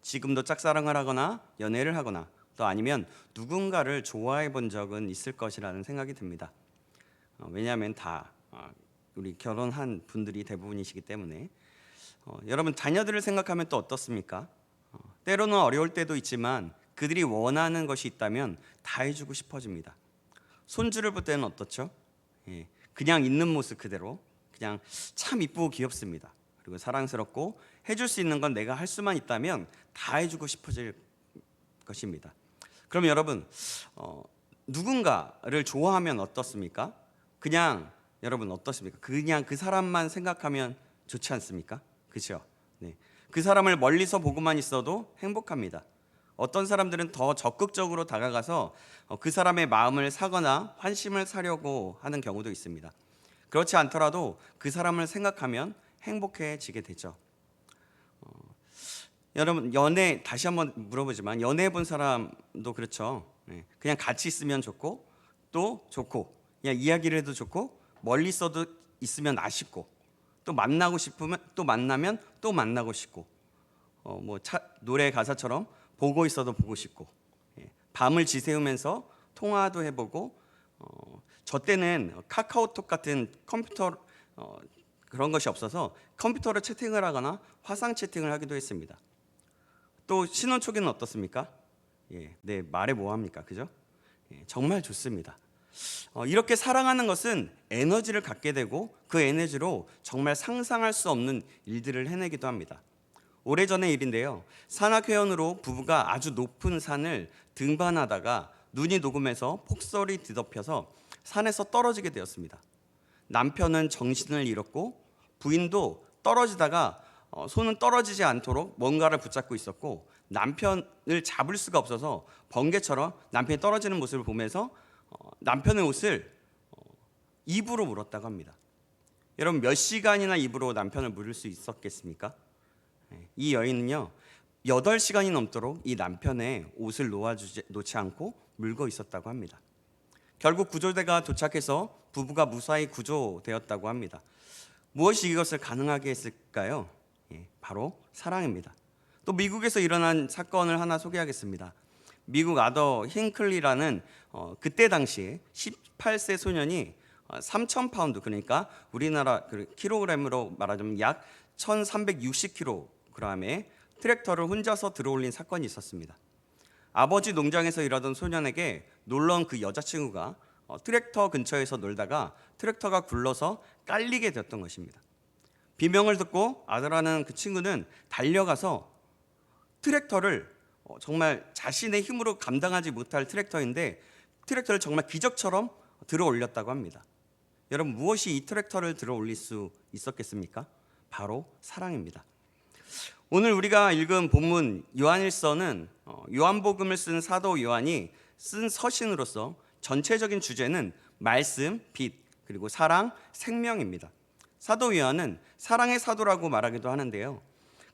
지금도 짝사랑을 하거나 연애를 하거나 또 아니면 누군가를 좋아해 본 적은 있을 것이라는 생각이 듭니다. 왜냐하면 다 우리 결혼한 분들이 대부분이시기 때문에. 여러분, 자녀들을 생각하면 또 어떻습니까? 때로는 어려울 때도 있지만 그들이 원하는 것이 있다면 다 해주고 싶어집니다. 손주를 볼 때는 어떻죠? 그냥 있는 모습 그대로 그냥 참 이쁘고 귀엽습니다. 그리고 사랑스럽고 해줄 수 있는 건 내가 할 수만 있다면 다 해주고 싶어질 것입니다. 그럼 여러분, 누군가를 좋아하면 어떻습니까? 그냥 여러분 어떻습니까? 그냥 그 사람만 생각하면 좋지 않습니까? 그렇죠? 네. 그 사람을 멀리서 보고만 있어도 행복합니다. 어떤 사람들은 더 적극적으로 다가가서 그 사람의 마음을 사거나 환심을 사려고 하는 경우도 있습니다. 그렇지 않더라도 그 사람을 생각하면 행복해지게 되죠. 여러분, 연애 다시 한번 물어보지만 연애해 본 사람도 그렇죠. 그냥 같이 있으면 좋고 또 좋고 그냥 이야기를 해도 좋고 멀리 있어도 있으면 아쉽고 또 만나고 싶으면 또 만나면 또 만나고 싶고 노래 가사처럼 보고 있어도 보고 싶고 밤을 지새우면서 통화도 해보고 저 때는 카카오톡 같은 컴퓨터 그런 것이 없어서 컴퓨터로 채팅을 하거나 화상 채팅을 하기도 했습니다. 또 신혼 초기는 어떻습니까? 네, 말해 뭐합니까? 그죠? 정말 좋습니다. 이렇게 사랑하는 것은 에너지를 갖게 되고 그 에너지로 정말 상상할 수 없는 일들을 해내기도 합니다. 오래전의 일인데요. 산악회원으로 부부가 아주 높은 산을 등반하다가 눈이 녹으면서 폭설이 뒤덮여서 산에서 떨어지게 되었습니다. 남편은 정신을 잃었고 부인도 떨어지다가 손은 떨어지지 않도록 뭔가를 붙잡고 있었고 남편을 잡을 수가 없어서 번개처럼 남편이 떨어지는 모습을 보면서 남편의 옷을 입으로 물었다고 합니다. 여러분, 몇 시간이나 입으로 남편을 물을 수 있었겠습니까? 이 여인은요 8시간이 넘도록 이 남편의 옷을 놓지 않고 물고 있었다고 합니다. 결국 구조대가 도착해서 부부가 무사히 구조되었다고 합니다. 무엇이 이것을 가능하게 했을까요? 바로 사랑입니다. 또 미국에서 일어난 사건을 하나 소개하겠습니다. 미국 아더 힌클리라는 그때 당시에 18세 소년이 3,000파운드, 그러니까 우리나라 킬로그램으로 말하자면 약 1,360kg의 트랙터를 혼자서 들어올린 사건이 있었습니다. 아버지 농장에서 일하던 소년에게 놀러온 그 여자친구가 트랙터 근처에서 놀다가 트랙터가 굴러서 깔리게 되었던 것입니다. 비명을 듣고 아들하는 그 친구는 달려가서 트랙터를 정말 자신의 힘으로 감당하지 못할 트랙터인데 트랙터를 정말 기적처럼 들어 올렸다고 합니다. 여러분, 무엇이 이 트랙터를 들어 올릴 수 있었겠습니까? 바로 사랑입니다. 오늘 우리가 읽은 본문 요한일서는 요한복음을 쓴 사도 요한이 쓴 서신으로서 전체적인 주제는 말씀, 빛, 그리고 사랑, 생명입니다. 사도 요한은 사랑의 사도라고 말하기도 하는데요.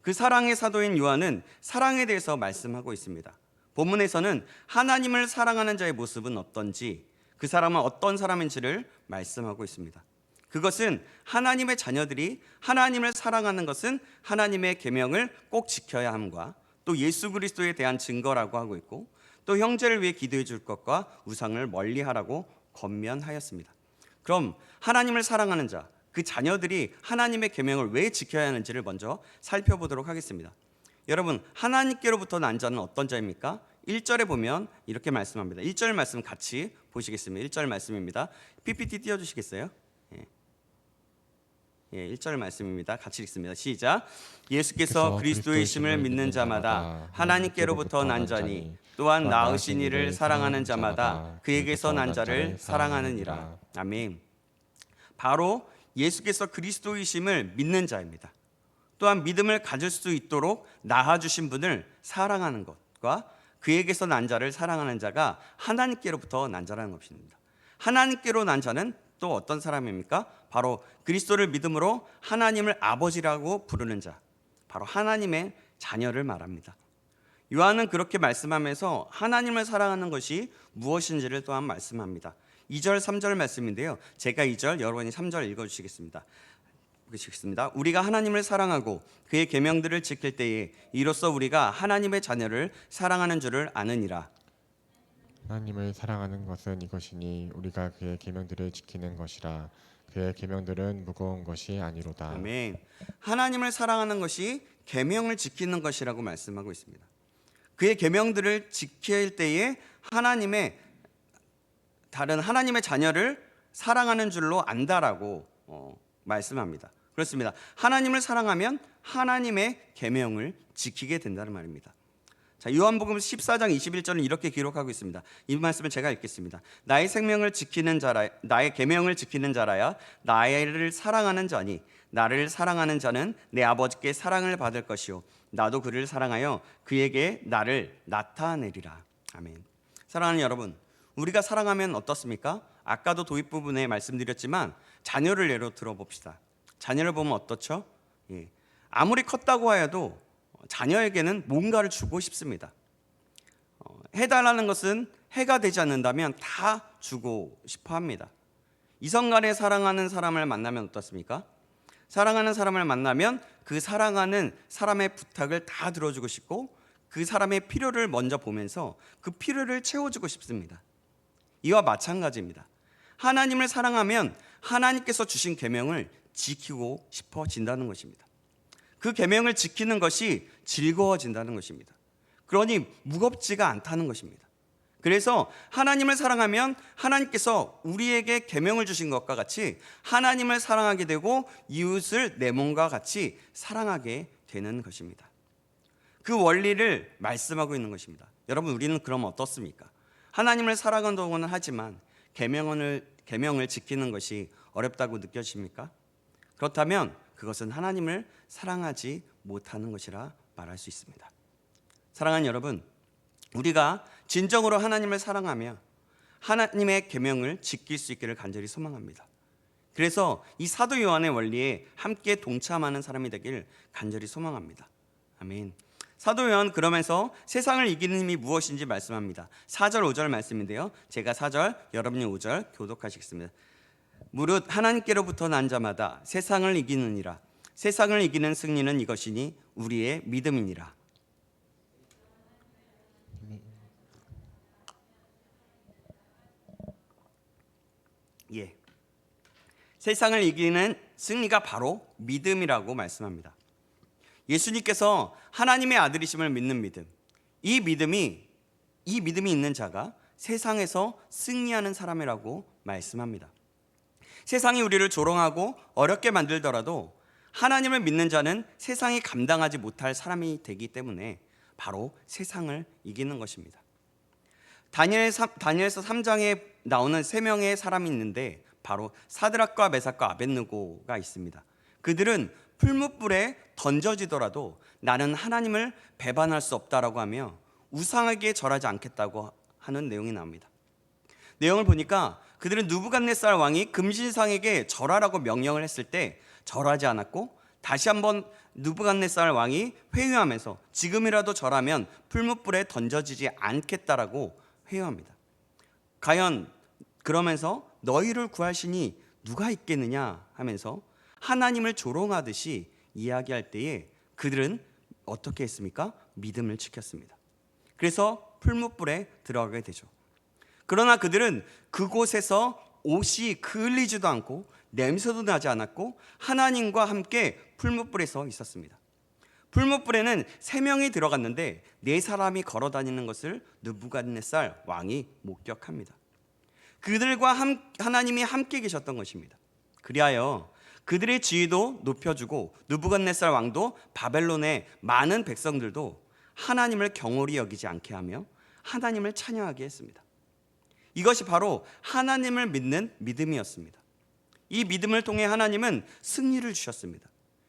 그 사랑의 사도인 요한은 사랑에 대해서 말씀하고 있습니다. 본문에서는 하나님을 사랑하는 자의 모습은 어떤지, 그 사람은 어떤 사람인지를 말씀하고 있습니다. 그것은 하나님의 자녀들이 하나님을 사랑하는 것은 하나님의 계명을 꼭 지켜야 함과 또 예수 그리스도에 대한 증거라고 하고 있고 또 형제를 위해 기도해 줄 것과 우상을 멀리하라고 권면하였습니다. 그럼 하나님을 사랑하는 자, 그 자녀들이 하나님의 계명을 왜 지켜야 하는지를 먼저 살펴보도록 하겠습니다. 여러분, 하나님께로부터 난 자는 어떤 자입니까? 1절에 보면 이렇게 말씀합니다. 1절 말씀 같이 보시겠습니다. 1절 말씀입니다. PPT 띄워주시겠어요? 1절 말씀입니다. 같이 읽습니다. 시작. 예수께서 그리스도의 심을 믿는 자마다 하나님께로부터 난 자니 또한 낳으신 이를 사랑하는 자마다 그에게서 난 자를 사랑하느니라. 아멘. 바로 예수께서 그리스도이심을 믿는 자입니다. 또한 믿음을 가질 수 있도록 낳아주신 분을 사랑하는 것과 그에게서 난 자를 사랑하는 자가 하나님께로부터 난 자라는 것입니다. 하나님께로 난 자는 또 어떤 사람입니까? 바로 그리스도를 믿음으로 하나님을 아버지라고 부르는 자, 바로 하나님의 자녀를 말합니다. 요한은 그렇게 말씀하면서 하나님을 사랑하는 것이 무엇인지를 또한 말씀합니다. 2절, 3절 말씀인데요. 제가 2절, 여러분이 3절 읽어주시겠습니다. 보시겠습니다. 우리가 하나님을 사랑하고 그의 계명들을 지킬 때에 이로써 우리가 하나님의 자녀를 사랑하는 줄을 아느니라. 하나님을 사랑하는 것은 이것이니 우리가 그의 계명들을 지키는 것이라. 그의 계명들은 무거운 것이 아니로다. 아멘. 하나님을 사랑하는 것이 계명을 지키는 것이라고 말씀하고 있습니다. 그의 계명들을 지킬 때에 하나님의 자녀를 사랑하는 줄로 안다라고 말씀합니다. 그렇습니다. 하나님을 사랑하면 하나님의 계명을 지키게 된다는 말입니다. 자, 요한복음 14장 21절은 이렇게 기록하고 있습니다. 이 말씀을 제가 읽겠습니다. 나의 계명을 지키는 자라야 나를 사랑하는 자니 나를 사랑하는 자는 내 아버지께 사랑을 받을 것이요 나도 그를 사랑하여 그에게 나를 나타내리라. 아멘. 사랑하는 여러분, 우리가 사랑하면 어떻습니까? 아까도 도입 부분에 말씀드렸지만 자녀를 예로 들어봅시다. 자녀를 보면 어떻죠? 아무리 컸다고 하여도 자녀에게는 뭔가를 주고 싶습니다. 해달라는 것은 해가 되지 않는다면 다 주고 싶어 합니다. 이성간에 사랑하는 사람을 만나면 어떻습니까? 사랑하는 사람을 만나면 그 사랑하는 사람의 부탁을 다 들어주고 싶고 그 사람의 필요를 먼저 보면서 그 필요를 채워주고 싶습니다. 이와 마찬가지입니다. 하나님을 사랑하면 하나님께서 주신 계명을 지키고 싶어진다는 것입니다. 그 계명을 지키는 것이 즐거워진다는 것입니다. 그러니 무겁지가 않다는 것입니다. 그래서 하나님을 사랑하면 하나님께서 우리에게 계명을 주신 것과 같이 하나님을 사랑하게 되고 이웃을 내 몸과 같이 사랑하게 되는 것입니다. 그 원리를 말씀하고 있는 것입니다. 여러분, 우리는 그럼 어떻습니까? 하나님을 사랑한다고는 하지만 계명을 지키는 것이 어렵다고 느껴집니까? 그렇다면 그것은 하나님을 사랑하지 못하는 것이라 말할 수 있습니다. 사랑하는 여러분, 우리가 진정으로 하나님을 사랑하며 하나님의 계명을 지킬 수 있기를 간절히 소망합니다. 그래서 이 사도 요한의 원리에 함께 동참하는 사람이 되길 간절히 소망합니다. 아멘. 사도 요한 그러면서 세상을 이기는 힘이 무엇인지 말씀합니다. 4절 5절 말씀인데요, 제가 4절 여러분이 5절 교독하시겠습니다. 무릇 하나님께로부터 난 자마다 세상을 이기느니라. 세상을 이기는 승리는 이것이니 우리의 믿음이니라. 세상을 이기는 승리가 바로 믿음이라고 말씀합니다. 예수님께서 하나님의 아들이심을 믿는 믿음, 이 믿음이 있는 자가 세상에서 승리하는 사람이라고 말씀합니다. 세상이 우리를 조롱하고 어렵게 만들더라도 하나님을 믿는 자는 세상이 감당하지 못할 사람이 되기 때문에 바로 세상을 이기는 것입니다. 다니엘서 3장에 나오는 3명의 사람이 있는데 바로 사드락과 메삭과 아벳느고가 있습니다. 그들은 풀무불에 던져지더라도 나는 하나님을 배반할 수 없다라고 하며 우상에게 절하지 않겠다고 하는 내용이 나옵니다. 내용을 보니까 그들은 느부갓네살 왕이 금신상에게 절하라고 명령을 했을 때 절하지 않았고, 다시 한번 느부갓네살 왕이 회유하면서 지금이라도 절하면 풀무불에 던져지지 않겠다라고 회유합니다. 과연 그러면서 너희를 구할 신이 누가 있겠느냐 하면서 하나님을 조롱하듯이 이야기할 때에 그들은 어떻게 했습니까? 믿음을 지켰습니다. 그래서 풀무불에 들어가게 되죠. 그러나 그들은 그곳에서 옷이 그을리지도 않고 냄새도 나지 않았고 하나님과 함께 풀무불에서 있었습니다. 풀무불에는 3명이 들어갔는데 4사람이 걸어다니는 것을 느부갓네살 왕이 목격합니다. 그들과 하나님이 함께 계셨던 것입니다. 그리하여 그들의 지위도 높여주고 느부갓네살 왕도 바벨론의 많은 백성들도 하나님을 경홀히 여기지 않게 하며 하나님을 찬양하게 했습니다. 이것이 바로 하나님을 믿는 믿음이었습니다. 이 믿음을 통해 하나님은 승리를 주셨습니다.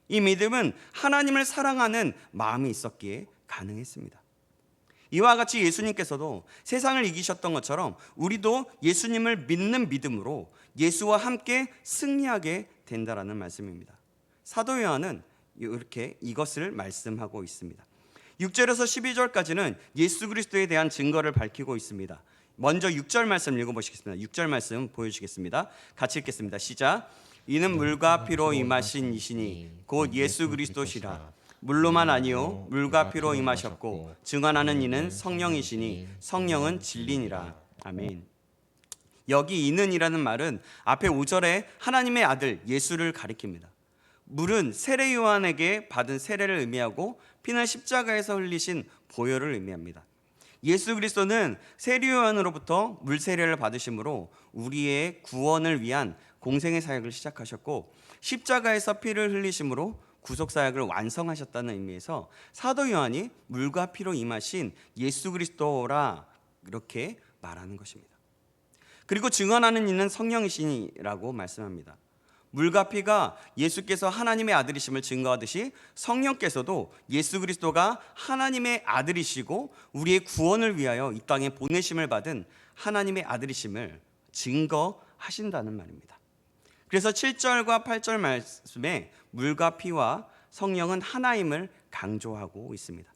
이 믿음은 하나님을 사랑하는 마음이 있었기에 가능했습니다. 이와 같이 예수님께서도 세상을 이기셨던 것처럼 우리도 예수님을 믿는 믿음으로 예수와 함께 승리하게 된다라는 말씀입니다. 사도 요한은 이렇게 이것을 말씀하고 있습니다. 6절에서 12절까지는 예수 그리스도에 대한 증거를 밝히고 있습니다. 먼저 6절 말씀 읽어보시겠습니다. 6절 말씀 보여주시겠습니다. 같이 읽겠습니다. 시작. 이는 물과 피로 임하신 이시니 곧 예수 그리스도시라. 물로만 아니요 물과 피로 임하셨고 증언하는 이는 성령이시니 성령은 진리니라. 아멘. 여기 이는이라는 말은 앞에 5절에 하나님의 아들 예수를 가리킵니다. 물은 세례 요한에게 받은 세례를 의미하고 피는 십자가에서 흘리신 보혈을 의미합니다. 예수 그리스도는 세례 요한으로부터 물 세례를 받으심으로 우리의 구원을 위한 공생의 사역을 시작하셨고 십자가에서 피를 흘리심으로 구속 사역을 완성하셨다는 의미에서 사도 요한이 물과 피로 임하신 예수 그리스도라 이렇게 말하는 것입니다. 그리고 증언하는 이는 성령이시니라고 말씀합니다. 물과 피가 예수께서 하나님의 아들이심을 증거하듯이 성령께서도 예수 그리스도가 하나님의 아들이시고 우리의 구원을 위하여 이 땅에 보내심을 받은 하나님의 아들이심을 증거하신다는 말입니다. 그래서 7절과 8절 말씀에 물과 피와 성령은 하나임을 강조하고 있습니다.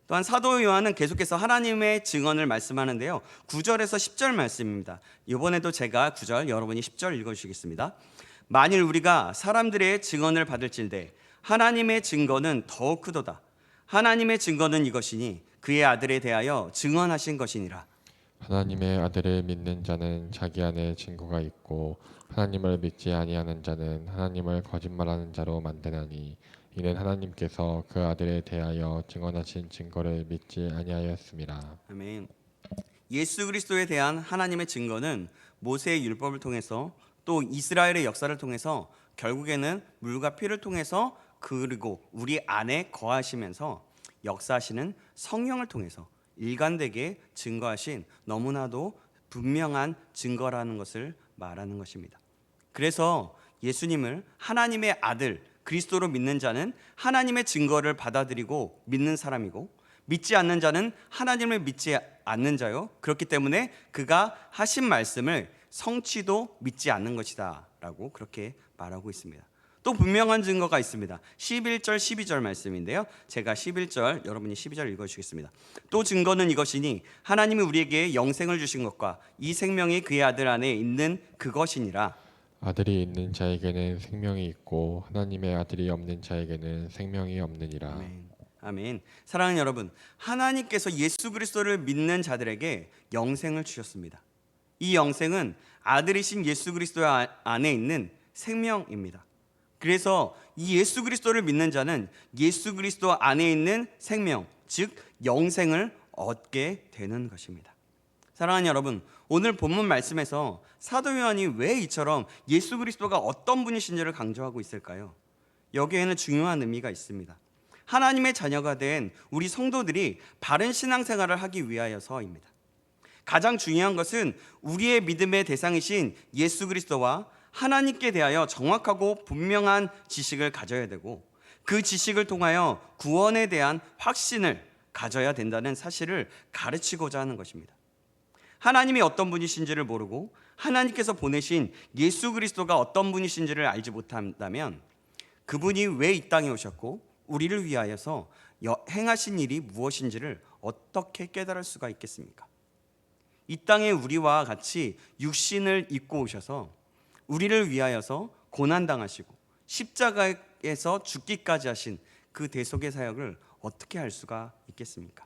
또한 사도 요한은 계속해서 하나님의 증언을 말씀하는데요. 9절에서 10절 말씀입니다. 이번에도 제가 9절, 여러분이 10절 읽어주시겠습니다. 만일 우리가 사람들의 증언을 받을진대 하나님의 증거는 더욱 크도다. 하나님의 증거는 이것이니 그의 아들에 대하여 증언하신 것이니라. 하나님의 아들을 믿는 자는 자기 안에 증거가 있고 하나님을 믿지 아니하는 자는 하나님을 거짓말하는 자로 만드나니 이는 하나님께서 그 아들에 대하여 증언하신 증거를 믿지 아니하였습니다. 아멘. 예수 그리스도에 대한 하나님의 증거는 모세의 율법을 통해서 또 이스라엘의 역사를 통해서 결국에는 물과 피를 통해서 그리고 우리 안에 거하시면서 역사하시는 성령을 통해서 일관되게 증거하신 너무나도 분명한 증거라는 것을 말하는 것입니다. 그래서 예수님을 하나님의 아들 그리스도로 믿는 자는 하나님의 증거를 받아들이고 믿는 사람이고 믿지 않는 자는 하나님을 믿지 않는 자요. 그렇기 때문에 그가 하신 말씀을 성취도 믿지 않는 것이다 라고 그렇게 말하고 있습니다. 또 분명한 증거가 있습니다. 11절 12절 말씀인데요. 제가 11절 여러분이 12절 읽어주시겠습니다. 또 증거는 이것이니 하나님이 우리에게 영생을 주신 것과 이 생명이 그의 아들 안에 있는 그것이니라. 아들이 있는 자에게는 생명이 있고 하나님의 아들이 없는 자에게는 생명이 없느니라. 아멘. 아멘. 사랑하는 여러분, 하나님께서 예수 그리스도를 믿는 자들에게 영생을 주셨습니다. 이 영생은 아들이신 예수 그리스도 안에 있는 생명입니다. 그래서 이 예수 그리스도를 믿는 자는 예수 그리스도 안에 있는 생명, 즉 영생을 얻게 되는 것입니다. 사랑하는 여러분, 오늘 본문 말씀에서 사도 요한이 왜 이처럼 예수 그리스도가 어떤 분이신지를 강조하고 있을까요? 여기에는 중요한 의미가 있습니다. 하나님의 자녀가 된 우리 성도들이 바른 신앙생활을 하기 위하여서입니다. 가장 중요한 것은 우리의 믿음의 대상이신 예수 그리스도와 하나님께 대하여 정확하고 분명한 지식을 가져야 되고 그 지식을 통하여 구원에 대한 확신을 가져야 된다는 사실을 가르치고자 하는 것입니다. 하나님이 어떤 분이신지를 모르고 하나님께서 보내신 예수 그리스도가 어떤 분이신지를 알지 못한다면 그분이 왜 이 땅에 오셨고 우리를 위하여서 행하신 일이 무엇인지를 어떻게 깨달을 수가 있겠습니까? 이 땅에 우리와 같이 육신을 입고 오셔서 우리를 위하여서 고난당하시고 십자가에서 죽기까지 하신 그 대속의 사역을 어떻게 할 수가 있겠습니까?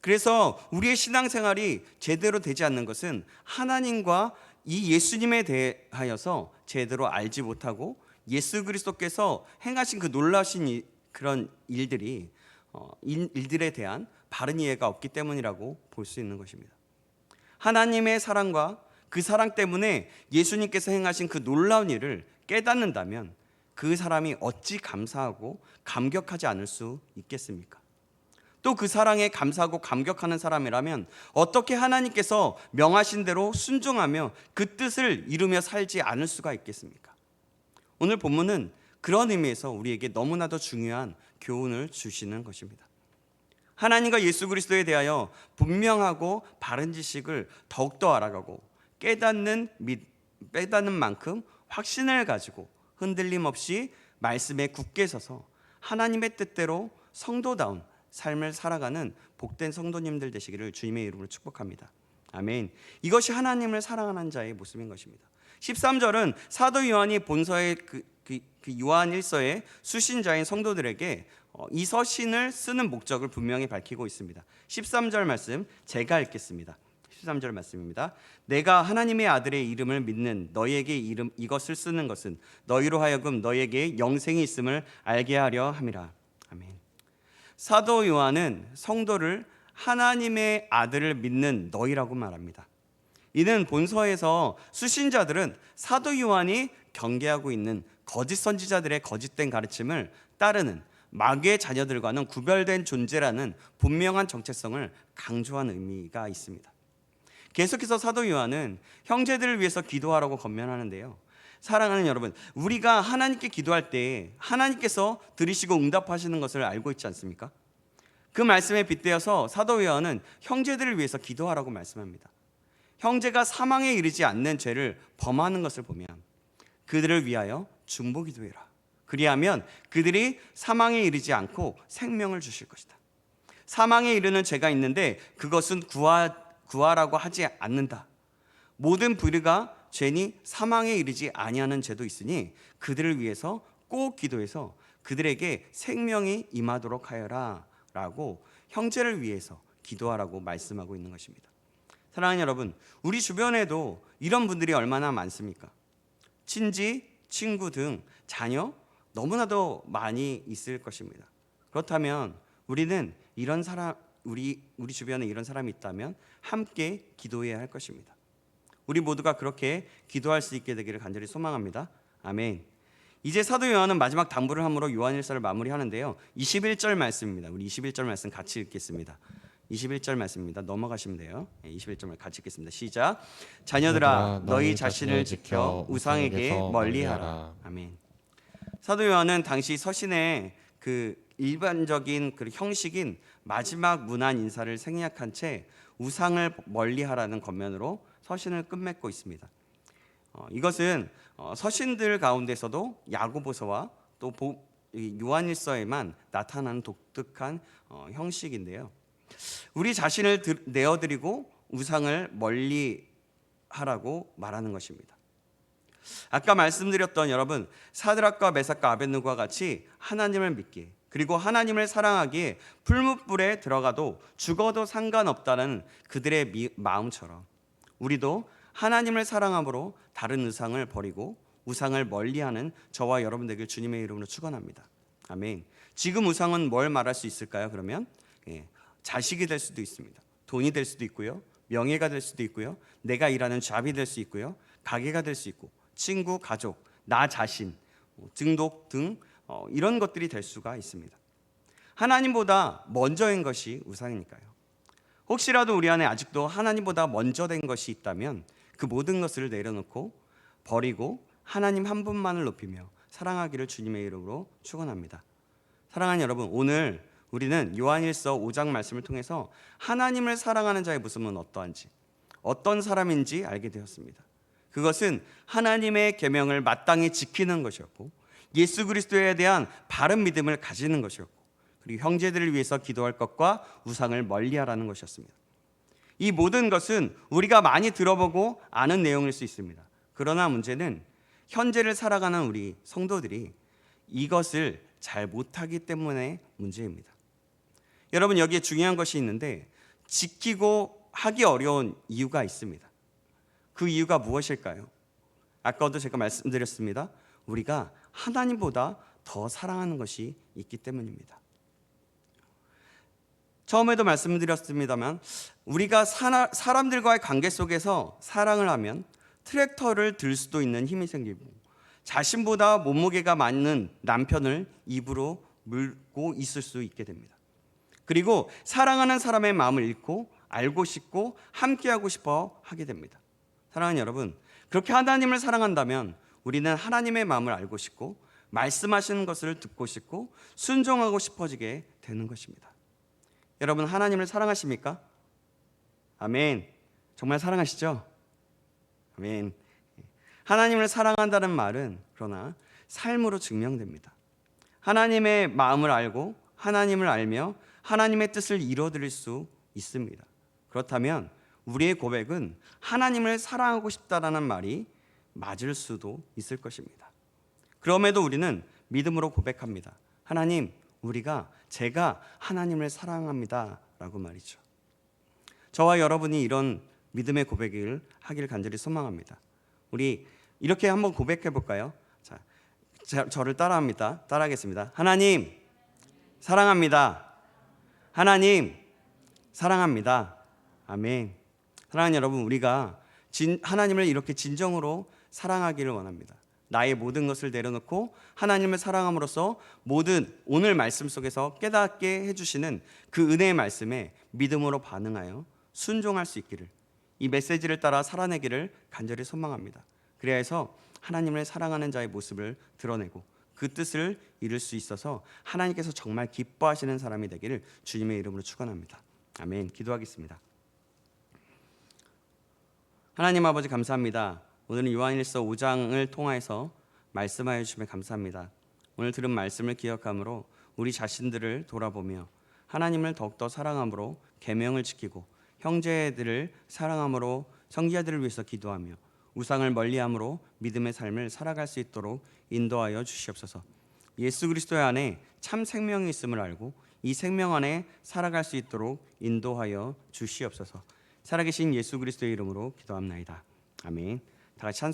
그래서 우리의 신앙생활이 제대로 되지 않는 것은 하나님과 이 예수님에 대하여서 제대로 알지 못하고 예수 그리스도께서 행하신 그 놀라신 그런 일들에 대한 바른 이해가 없기 때문이라고 볼 수 있는 것입니다. 하나님의 사랑과 그 사랑 때문에 예수님께서 행하신 그 놀라운 일을 깨닫는다면 그 사람이 어찌 감사하고 감격하지 않을 수 있겠습니까? 또 그 사랑에 감사하고 감격하는 사람이라면 어떻게 하나님께서 명하신 대로 순종하며 그 뜻을 이루며 살지 않을 수가 있겠습니까? 오늘 본문은 그런 의미에서 우리에게 너무나도 중요한 교훈을 주시는 것입니다. 하나님과 예수 그리스도에 대하여 분명하고 바른 지식을 더욱더 알아가고 깨닫는 만큼 확신을 가지고 흔들림 없이 말씀에 굳게 서서 하나님의 뜻대로 성도다운 삶을 살아가는 복된 성도님들 되시기를 주님의 이름으로 축복합니다. 아멘. 이것이 하나님을 사랑하는 자의 모습인 것입니다. 13절은 사도 요한이 본서의 그 요한 1서의 수신자인 성도들에게 이 서신을 쓰는 목적을 분명히 밝히고 있습니다. 13절 말씀 제가 읽겠습니다. 13절 말씀입니다. 내가 하나님의 아들의 이름을 믿는 너희에게 이것을 쓰는 것은 너희로 하여금 너희에게 영생이 있음을 알게 하려 함이라. 아멘. 사도 요한은 성도를 하나님의 아들을 믿는 너희라고 말합니다. 이는 본서에서 수신자들은 사도 요한이 경계하고 있는 거짓 선지자들의 거짓된 가르침을 따르는 마귀의 자녀들과는 구별된 존재라는 분명한 정체성을 강조한 의미가 있습니다. 계속해서 사도 요한은 형제들을 위해서 기도하라고 권면하는데요. 사랑하는 여러분, 우리가 하나님께 기도할 때 하나님께서 들으시고 응답하시는 것을 알고 있지 않습니까? 그 말씀에 빗대어서 사도 요한은 형제들을 위해서 기도하라고 말씀합니다. 형제가 사망에 이르지 않는 죄를 범하는 것을 보면 그들을 위하여 중보 기도해라. 그리하면 그들이 사망에 이르지 않고 생명을 주실 것이다. 사망에 이르는 죄가 있는데 그것은 구하라고 하지 않는다. 모든 불의가 죄니 사망에 이르지 아니하는 죄도 있으니 그들을 위해서 꼭 기도해서 그들에게 생명이 임하도록 하여라 라고 형제를 위해서 기도하라고 말씀하고 있는 것입니다. 사랑하는 여러분, 우리 주변에도 이런 분들이 얼마나 많습니까? 친지, 친구 등 자녀 너무나도 많이 있을 것입니다. 그렇다면 우리는 이런 사람, 우리 주변에 이런 사람이 있다면 함께 기도해야 할 것입니다. 우리 모두가 그렇게 기도할 수 있게 되기를 간절히 소망합니다. 아멘. 이제 사도 요한은 마지막 당부를 함으로 요한일서를 마무리하는데요. 21절 말씀입니다. 우리 21절 말씀 같이 읽겠습니다. 21절 말씀입니다. 넘어가시면 돼요. 21절 말씀 같이 읽겠습니다. 시작. 자녀들아 너희 자신을 지켜 우상에게 멀리하라. 아멘. 사도 요한은 당시 서신의 그 일반적인 그 형식인 마지막 문안 인사를 생략한 채 우상을 멀리하라는 권면으로 서신을 끝맺고 있습니다. 이것은 서신들 가운데서도 야고보서와 또 요한일서에만 나타나는 독특한 형식인데요. 우리 자신을 내어드리고 우상을 멀리하라고 말하는 것입니다. 아까 말씀드렸던 여러분, 사드락과 메삭과 아벳느고와 같이 하나님을 믿기에 그리고 하나님을 사랑하기에 풀무불에 들어가도 죽어도 상관없다는 그들의 마음처럼 우리도 하나님을 사랑함으로 다른 우상을 버리고 우상을 멀리하는 저와 여러분 되길 주님의 이름으로 축원합니다. 아멘. 지금 우상은 뭘 말할 수 있을까요? 그러면 자식이 될 수도 있습니다. 돈이 될 수도 있고요. 명예가 될 수도 있고요. 내가 일하는 잡이 될 수 있고요. 가게가 될 수 있고 친구, 가족, 나 자신, 등록 등 이런 것들이 될 수가 있습니다. 하나님보다 먼저인 것이 우상이니까요. 혹시라도 우리 안에 아직도 하나님보다 먼저 된 것이 있다면 그 모든 것을 내려놓고 버리고 하나님 한 분만을 높이며 사랑하기를 주님의 이름으로 축원합니다. 사랑하는 여러분, 오늘 우리는 요한일서 5장 말씀을 통해서 하나님을 사랑하는 자의 모습은 어떠한지, 어떤 사람인지 알게 되었습니다. 그것은 하나님의 계명을 마땅히 지키는 것이었고 예수 그리스도에 대한 바른 믿음을 가지는 것이었고 그리고 형제들을 위해서 기도할 것과 우상을 멀리하라는 것이었습니다. 이 모든 것은 우리가 많이 들어보고 아는 내용일 수 있습니다. 그러나 문제는 현재를 살아가는 우리 성도들이 이것을 잘 못하기 때문에 문제입니다. 여러분, 여기에 중요한 것이 있는데 지키고 하기 어려운 이유가 있습니다. 그 이유가 무엇일까요? 아까도 제가 말씀드렸습니다. 우리가 하나님보다 더 사랑하는 것이 있기 때문입니다. 처음에도 말씀드렸습니다만 우리가 사람들과의 관계 속에서 사랑을 하면 트랙터를 들 수도 있는 힘이 생기고 자신보다 몸무게가 많은 남편을 입으로 물고 있을 수 있게 됩니다. 그리고 사랑하는 사람의 마음을 읽고 알고 싶고 함께하고 싶어 하게 됩니다. 사랑하는 여러분, 그렇게 하나님을 사랑한다면 우리는 하나님의 마음을 알고 싶고 말씀하시는 것을 듣고 싶고 순종하고 싶어지게 되는 것입니다. 여러분, 하나님을 사랑하십니까? 아멘. 정말 사랑하시죠? 아멘. 하나님을 사랑한다는 말은 그러나 삶으로 증명됩니다. 하나님의 마음을 알고 하나님을 알며 하나님의 뜻을 이뤄드릴 수 있습니다. 그렇다면 우리의 고백은 하나님을 사랑하고 싶다라는 말이 맞을 수도 있을 것입니다. 그럼에도 우리는 믿음으로 고백합니다. 하나님, 제가 하나님을 사랑합니다 라고 말이죠. 저와 여러분이 이런 믿음의 고백을 하길 간절히 소망합니다. 우리 이렇게 한번 고백해 볼까요? 저를 따라하겠습니다. 하나님 사랑합니다. 하나님 사랑합니다. 아멘. 사랑하는 여러분, 우리가 하나님을 이렇게 진정으로 사랑하기를 원합니다. 나의 모든 것을 내려놓고 하나님을 사랑함으로써 모든 오늘 말씀 속에서 깨닫게 해주시는 그 은혜의 말씀에 믿음으로 반응하여 순종할 수 있기를, 이 메시지를 따라 살아내기를 간절히 소망합니다. 그래야 해서 하나님을 사랑하는 자의 모습을 드러내고 그 뜻을 이룰 수 있어서 하나님께서 정말 기뻐하시는 사람이 되기를 주님의 이름으로 축원합니다. 아멘. 기도하겠습니다. 하나님 아버지, 감사합니다. 오늘은 요한일서 5장을 통하여서 말씀하여 주시면 감사합니다. 오늘 들은 말씀을 기억함으로 우리 자신들을 돌아보며 하나님을 더욱더 사랑함으로 계명을 지키고 형제들을 사랑함으로 성기자들을 위해서 기도하며 우상을 멀리함으로 믿음의 삶을 살아갈 수 있도록 인도하여 주시옵소서. 예수 그리스도 안에 참 생명이 있음을 알고 이 생명 안에 살아갈 수 있도록 인도하여 주시옵소서. 살아계신 예수 그리스도의 이름으로 기도합나이다. 아멘. 다 같이 찬송